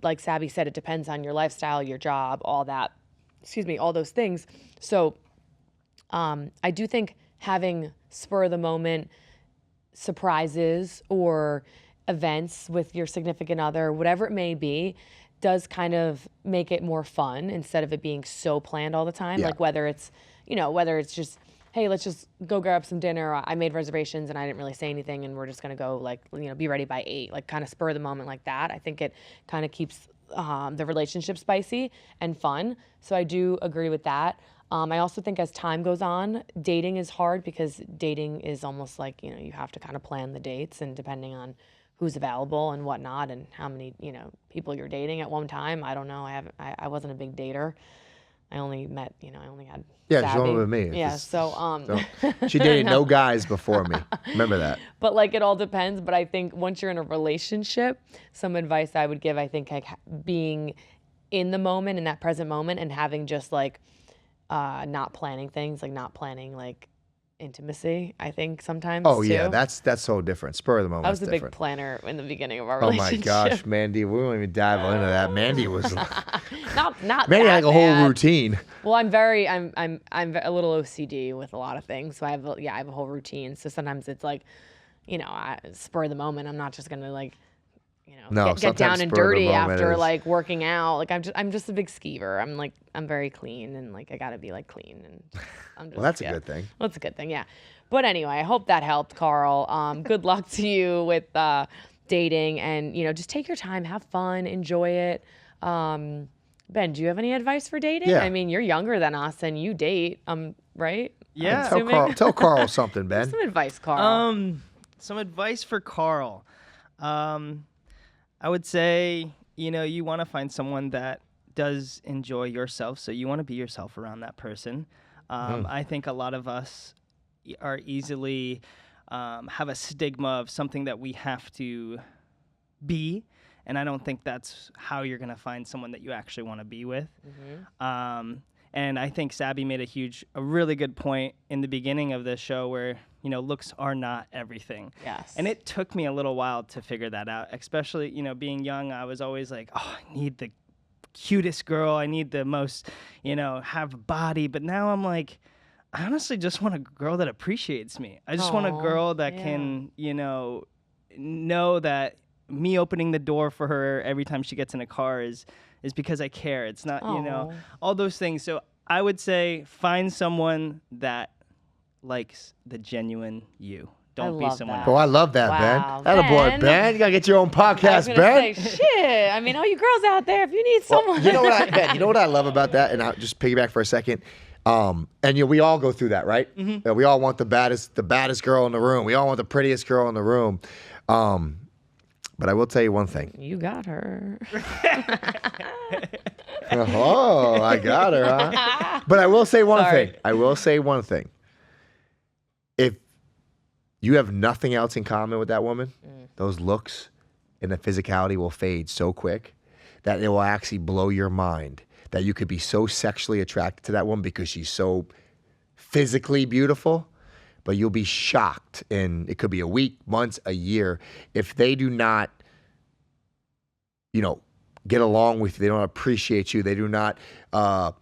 like Sabby said, it depends on your lifestyle, your job, all that. All those things. So I do think having spur of the moment surprises or events with your significant other, whatever it may be, does kind of make it more fun instead of it being so planned all the time. Yeah. Like whether it's just, hey, let's just go grab some dinner. I made reservations and I didn't really say anything and we're just going to go be ready by 8, like kind of spur of the moment like that. I think it kind of keeps the relationship spicy and fun. So I do agree with that. I also think as time goes on, dating is hard because dating is almost like, you have to kind of plan the dates and depending on who's available and whatnot and how many, people you're dating at one time. I don't know. I wasn't a big dater. I only had Yeah, Sabby. she's only with me. Yeah, She dated no guys before me. Remember that. But it all depends. But I think once you're in a relationship, some advice I would give, I think being in the moment, in that present moment, and having just not planning things, not planning intimacy. I think sometimes. Oh too. yeah, that's so different. Spur of the moment. I was a different. big planner in the beginning of our Oh relationship. my gosh, Mandy, we won't even dive into that. Mandy was not Mandy that had a whole bad. routine. Well, I'm a little OCD with a lot of things, so I have a whole routine. So sometimes it's spur of the moment. I'm not just gonna get down and spur of the dirty moment after is- working out. I'm just a big skeever. I'm very clean and I gotta be clean and I'm just, Well, that's a good thing. Well, it's a good thing, yeah. But anyway, I hope that helped, Carl. Good luck to you with dating and just take your time, have fun, enjoy it. Ben, do you have any advice for dating? Yeah. I mean, you're younger than us and you date, right? Yeah. Tell Carl something, Ben. Some advice, Carl. Some advice for Carl. I would say, you want to find someone that does enjoy yourself, so you want to be yourself around that person. I think a lot of us are easily have a stigma of something that we have to be, and I don't think that's how you're going to find someone that you actually want to be with. And I think Sabby made a really good point in the beginning of the show where, looks are not everything. Yes. And it took me a little while to figure that out, especially, being young. I was always like, I need the cutest girl. I need the most, have a body. But now I'm like, I honestly just want a girl that appreciates me. I just want a girl that can, know that me opening the door for her every time she gets in a car is because I care. It's not, all those things. So I would say find someone that likes the genuine you. Don't be love someone that. Oh, I love that, Wow. Ben. Attaboy, Ben. Ben. You gotta get your own I was podcast, gonna Ben. say, shit. I mean, all you girls out there, if you need someone. You know what, Ben? You know what I love about that, and I'll just piggyback for a second. And we all go through that, right? We all want the baddest girl in the room. We all want the prettiest girl in the room. But I will tell you one thing. You got her. Oh, I got her, huh? But I will say one Sorry. thing. I will say one thing. If you have nothing else in common with that woman, those looks and the physicality will fade so quick that it will actually blow your mind that you could be so sexually attracted to that woman because she's so physically beautiful, but you'll be shocked in, it could be a week, months, a year, if they do not, get along with you. They don't appreciate you. They do not Have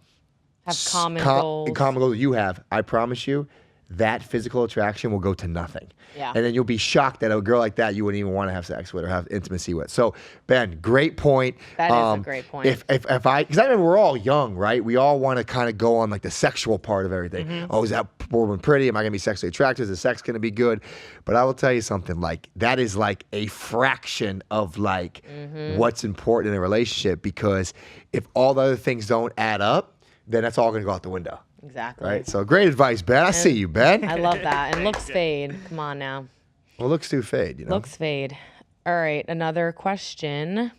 common goals. Common goals you have. I promise you, that physical attraction will go to nothing. Yeah. And then you'll be shocked that a girl like that you wouldn't even want to have sex with or have intimacy with. So, Ben, great point. That is a great point. Because I remember we're all young, right? We all want to kind of go on like the sexual part of everything. Oh, is that woman pretty? Am I going to be sexually attracted? Is the sex going to be good? But I will tell you something, like that is like a fraction of like what's important in a relationship, because if all the other things don't add up, then that's all going to go out the window. Exactly. Right. So great advice, Ben. I see you, Ben. I love that. And looks fade. Come on now. Well, looks do fade, you know. Looks fade. All right. Another question.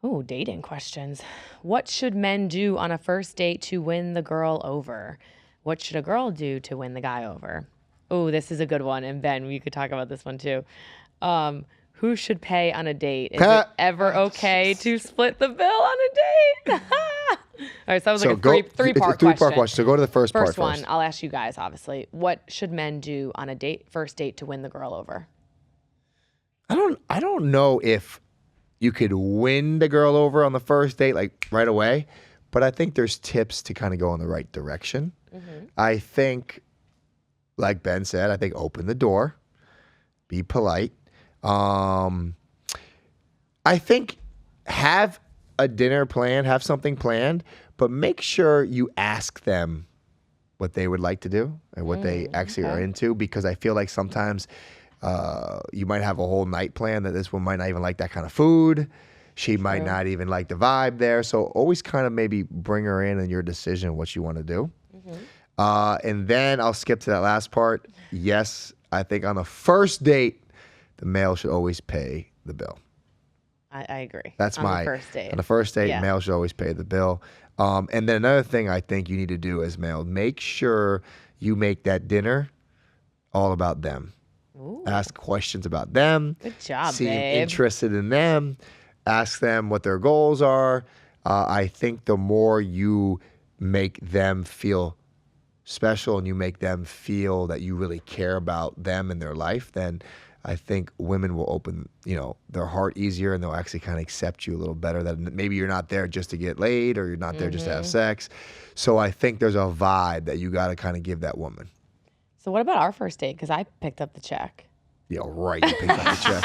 Oh, dating questions. What should men do on a first date to win the girl over? What should a girl do to win the guy over? Oh, this is a good one. And Ben, we could talk about this one too. Who should pay on a date? Is it ever okay to split the bill on a date? All right, so that was like a three-part question. Three-part question. So go to the first part first. First one, I'll ask you guys, obviously. What should men do on a first date to win the girl over? I don't know if you could win the girl over on the first date, like right away, but I think there's tips to kind of go in the right direction. I think, like Ben said, I think open the door, be polite. I think have a dinner planned, have something planned, but make sure you ask them what they would like to do and what they actually are into, because I feel like sometimes you might have a whole night plan that this one might not even like that kind of food. She might not even like the vibe there. So always kind of maybe bring her in your decision what you want to do. And then I'll skip to that last part. Yes, I think on the first date, the male should always pay the bill. I agree. That's on the first date. On the first date, male should always pay the bill. And then another thing I think you need to do as male, make sure you make that dinner all about them. Ooh. Ask questions about them. Good job, Seem babe. interested in them. Ask them what their goals are. I think the more you make them feel special and you make them feel that you really care about them and their life, then I think women will open, their heart easier, and they'll actually kind of accept you a little better. That maybe you're not there just to get laid, or you're not there just to have sex. So I think there's a vibe that you got to kind of give that woman. So what about our first date? Because I picked up the check. Yeah, right. You picked up the check.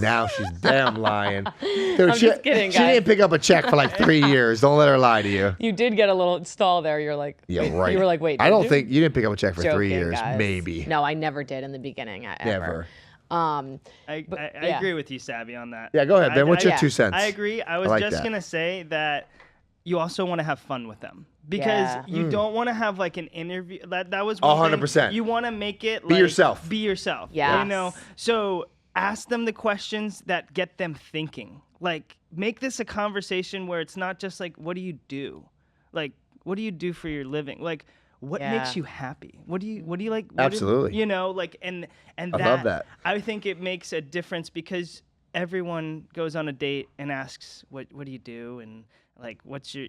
Now she's damn lying. Dude, I'm just kidding, she guys. didn't pick up a check for like 3 years. Don't let her lie to you. You did get a little stall there. You're like, Yeah, wait, right. You were like, wait. I don't think you didn't pick up a check for Joking, 3 years. guys. Maybe. No, I never did in the beginning. Ever. Never. I agree with you, Sabby, on that. Yeah, go ahead, Ben. What's your 2 cents? I agree. I was just going to say that you also want to have fun with them, because you don't want to have like an interview. That was 100%. You want to make it like, Be yourself. Be yourself. Yeah. So ask them the questions that get them thinking. Like, make this a conversation where it's not just like, what do you do? Like, what do you do for your living? Like, what makes you happy? What do you like? Absolutely. And I love that. I think it makes a difference, because everyone goes on a date and asks, what do you do? And like, what's your,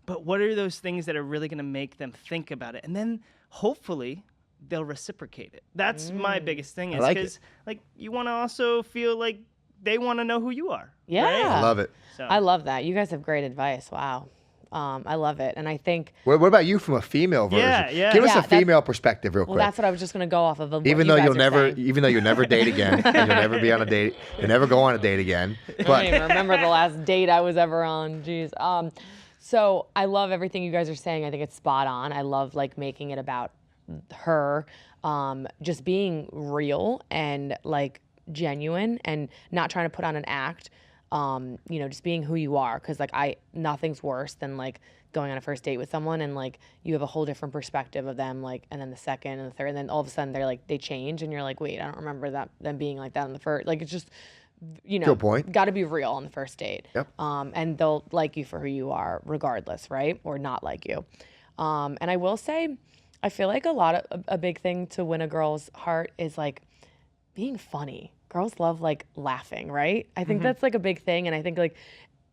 but what are those things that are really going to make them think about it? And then hopefully they'll reciprocate it. That's my biggest thing, is because like you want to also feel like they want to know who you are. Yeah. Right? I love it. So. I love that. You guys have great advice. Wow. I love it. And I think... What about you from a female version? Yeah. Give us a female perspective real quick. Well, that's what I was just going to go off of. Even though you'll never date again, and you'll never be on a date, you'll never go on a date again. I don't even remember the last date I was ever on. Jeez. So I love everything you guys are saying. I think it's spot on. I love like making it about her, just being real and like genuine and not trying to put on an act. Just being who you are, because like nothing's worse than like going on a first date with someone and like you have a whole different perspective of them, like, and then the second and the third, and then all of a sudden they change and you're like, wait, I don't remember them being like that on the first. Like, it's just, Good point. got to be real on the first date. Yep. And they'll like you for who you are regardless, right? Or not like you. And I will say, I feel like a big thing to win a girl's heart is like being funny. Girls love like laughing, right? I think that's like a big thing. And I think like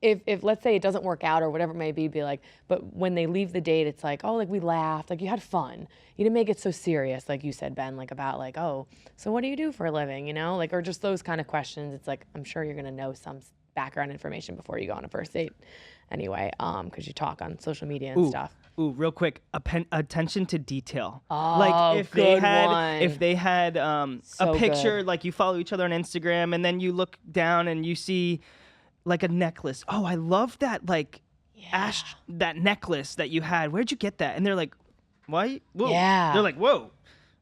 if let's say it doesn't work out or whatever it may be like, but when they leave the date, it's like, oh, like we laughed, like you had fun. You didn't make it so serious, like you said, Ben, like about like, oh, so what do you do for a living, like, or just those kind of questions. It's like, I'm sure you're going to know some background information before you go on a first date anyway, because you talk on social media and stuff. Ooh, real quick, attention to detail. Oh, like if good they had So a picture, good. like you follow each other on Instagram, and then you look down and you see like a necklace. Oh, I love that, like that necklace that you had. Where'd you get that? And they're like, why? Whoa. Yeah. They're like, whoa.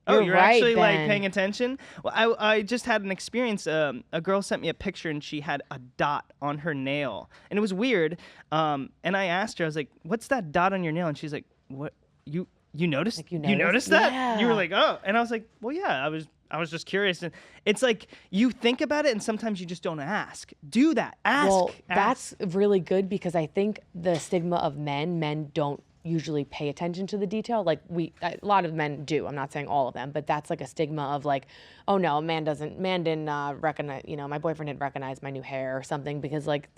Oh, You're you're right, actually like Ben. paying attention? Well, I just had an experience. A girl sent me a picture and she had a dot on her nail. And it was weird. And I asked her, I was like, what's that dot on your nail? And she's like, what? You noticed? Like, you You noticed that? You were Yeah. like, oh. And I was like, well, yeah, I was just curious. And it's like you think about it and sometimes you just don't ask. Do that. Ask. Well, ask. that's really good because I think the stigma of men don't usually pay attention to the detail. Like a lot of men do. I'm not saying all of them, but that's like a stigma of like, oh no, man didn't recognize, my boyfriend didn't recognize my new hair or something because like,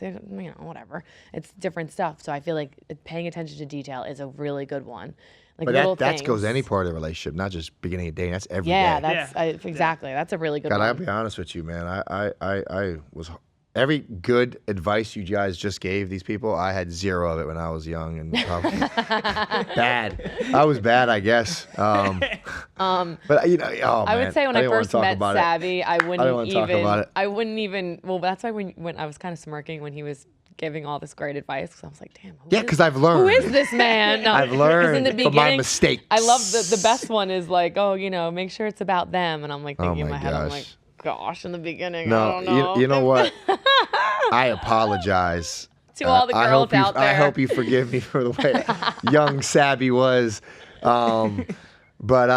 whatever. It's different stuff. So I feel like paying attention to detail is a really good one. Like But little that goes things. any part of the relationship, not just beginning of dating. That's every day. Yeah, that's exactly. That's a really good God, one. I'll be honest with you, man. I was every good advice you guys just gave these people. I had zero of it when I was young and probably bad. I was bad, I guess. But oh man, I would say when I didn't wanna first talk met about it. Sabby, I wanna wouldn't talk about it. even. Well, that's why when I was kind of smirking when he was giving all this great advice, because I was like, damn. Yeah, because I've learned. Who is this man? No, I've 'cause learned in the from beginning, my mistakes. I love the best one is like, oh, make sure it's about them, and I'm like thinking in my my head, I'm gosh. like, gosh, in the beginning, I No, don't know. you know what? I apologize To all the I girls hope you, out there. I hope you forgive me for the way young Sabby was. But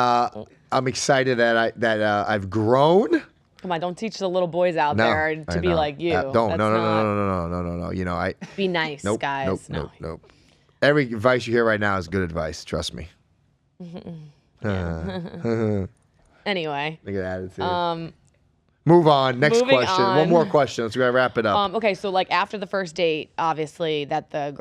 I'm excited that I've grown. Come on, don't teach the little boys out there to be like you. Don't. That's No. not- I Be nice, nope, guys. nope. Every advice you hear right now is good advice. Trust me. Anyway. Look at attitude. Move on. Next Moving question. One on. more question. Let's wrap it up. Okay, so like after the first date, obviously that the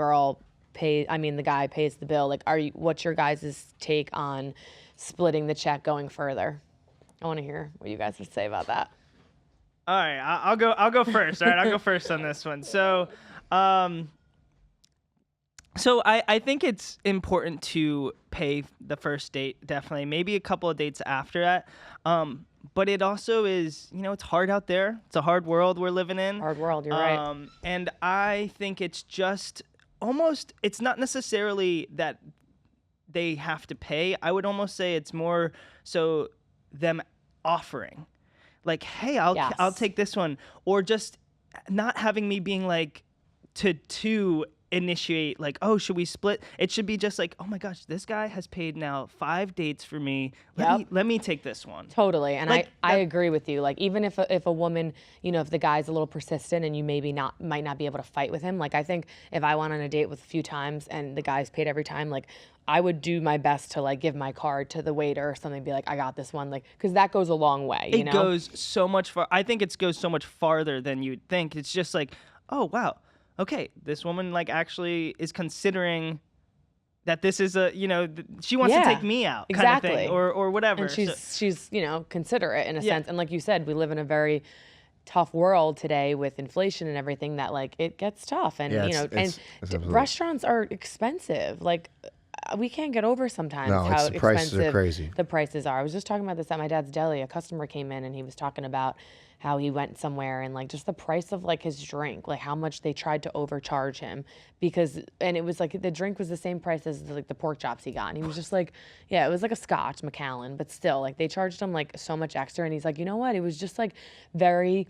guy pays the bill. Like, what's your guys' take on splitting the check going further? I want to hear what you guys would say about that. All right, I'll go first. All right, I'll go first on this one. So, I think it's important to pay the first date, definitely. Maybe a couple of dates after that. But it also is, it's hard out there. It's a hard world we're living in. Hard world, you're right. And I think it's just it's not necessarily that they have to pay. I would almost say it's more so them offering. Like, hey, I'll take this one. Or just not having me being like to initiate like, oh, should we split? It should be just like, oh my gosh, this guy has paid now 5 dates for me. Let me take this one. Totally. And Like, I agree with you. Like, even if a woman, if the guy's a little persistent and you might not be able to fight with him. Like, I think if I went on a date with a few times and the guy's paid every time, like, I would do my best to like give my card to the waiter or something, be like, I got this one. Like, because that goes a long way, It goes so much far. I think it goes so much farther than you'd think. It's just like, oh, wow. Okay, this woman like actually is considering that this is she wants to take me out kind of thing or whatever. And she's considerate in a sense. And like you said, we live in a very tough world today with inflation and everything that like it gets tough. And it's restaurants are expensive. Like we can't get over sometimes how the prices expensive are crazy. the prices are. I was just talking about this at my dad's deli. A customer came in and he was talking about how he went somewhere and like just the price of like his drink, like how much they tried to overcharge him and it was like the drink was the same price as like the pork chops he got. And he was just like, yeah, it was like a Scotch Macallan, but still like they charged him like so much extra. And he's like, you know what? It was just like very,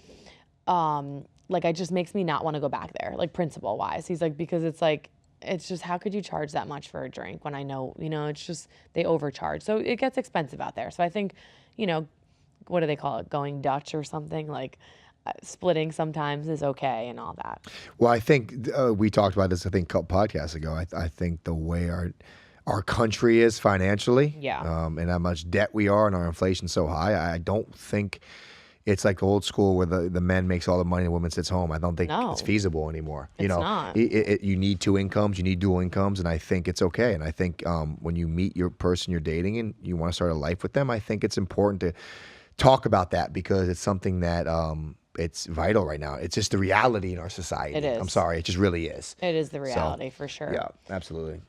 like it just makes me not want to go back there, like principle wise. He's like, because it's just, how could you charge that much for a drink when I know, it's just, they overcharge. So it gets expensive out there. So I think, what do they call it? Going Dutch or something, like splitting sometimes is okay and all that. Well, I think we talked about this, I think, a couple podcasts ago. I think the way our country is financially, and how much debt we are and our inflation's so high, I don't think it's like old school where the man makes all the money and the woman sits home. I don't think it's feasible anymore. It's not. You need 2 incomes, you need dual incomes, and I think it's okay. And I think when you meet your person you're dating and you want to start a life with them, I think it's important to talk about that because it's something that it's vital right now. It's just the reality in our society. It is. I'm sorry, it just really is. It is the reality for sure. Yeah, absolutely.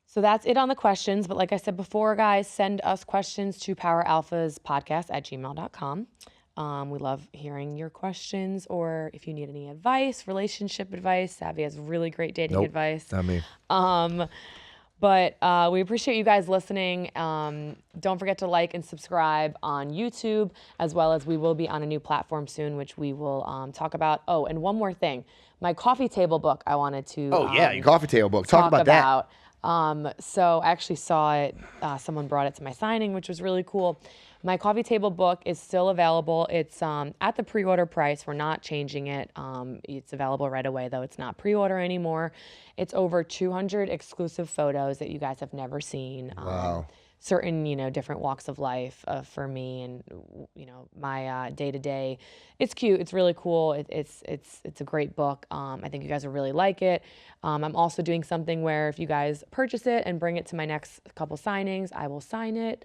So that's it on the questions. But like I said before, guys, send us questions to poweralphaspodcast@gmail.com. We love hearing your questions, or if you need any advice, relationship advice. Sabby has really great dating advice. Not me. But we appreciate you guys listening. Don't forget to like and subscribe on YouTube, as well as we will be on a new platform soon, which we will talk about. Oh, and one more thing. My coffee table book I wanted to your coffee table book. Talk about that. So I actually saw it. Someone brought it to my signing, which was really cool. My coffee table book is still available. It's at the pre-order price. We're not changing it. It's available right away, though. It's not pre-order anymore. It's over 200 exclusive photos that you guys have never seen. Wow. Certain, different walks of life for me, and my day-to-day. It's cute. It's really cool. It's a great book. I think you guys will really like it. I'm also doing something where if you guys purchase it and bring it to my next couple signings, I will sign it.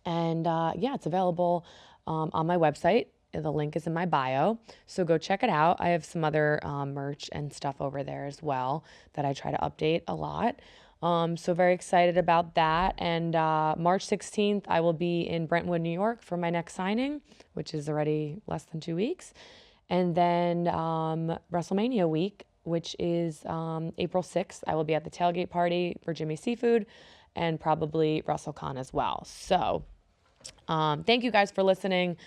It's available on my website. The link is in my bio. So go check it out. I have some other merch and stuff over there as well that I try to update a lot. So very excited about that. And March 16th, I will be in Brentwood, New York for my next signing, which is already less than 2 weeks. And then WrestleMania week, which is April 6th, I will be at the tailgate party for Jimmy Seafood and probably WrestleCon as well. So thank you guys for listening.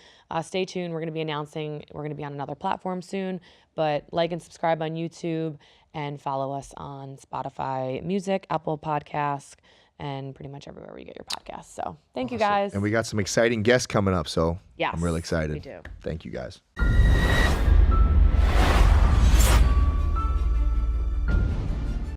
Stay tuned. We're going to be announcing we're going to be on another platform soon, but like and subscribe on YouTube and follow us on Spotify Music, Apple Podcasts, and pretty much everywhere where you get your podcasts. So thank you guys. And we got some exciting guests coming up, so yes, I'm really excited. We do. Thank you guys.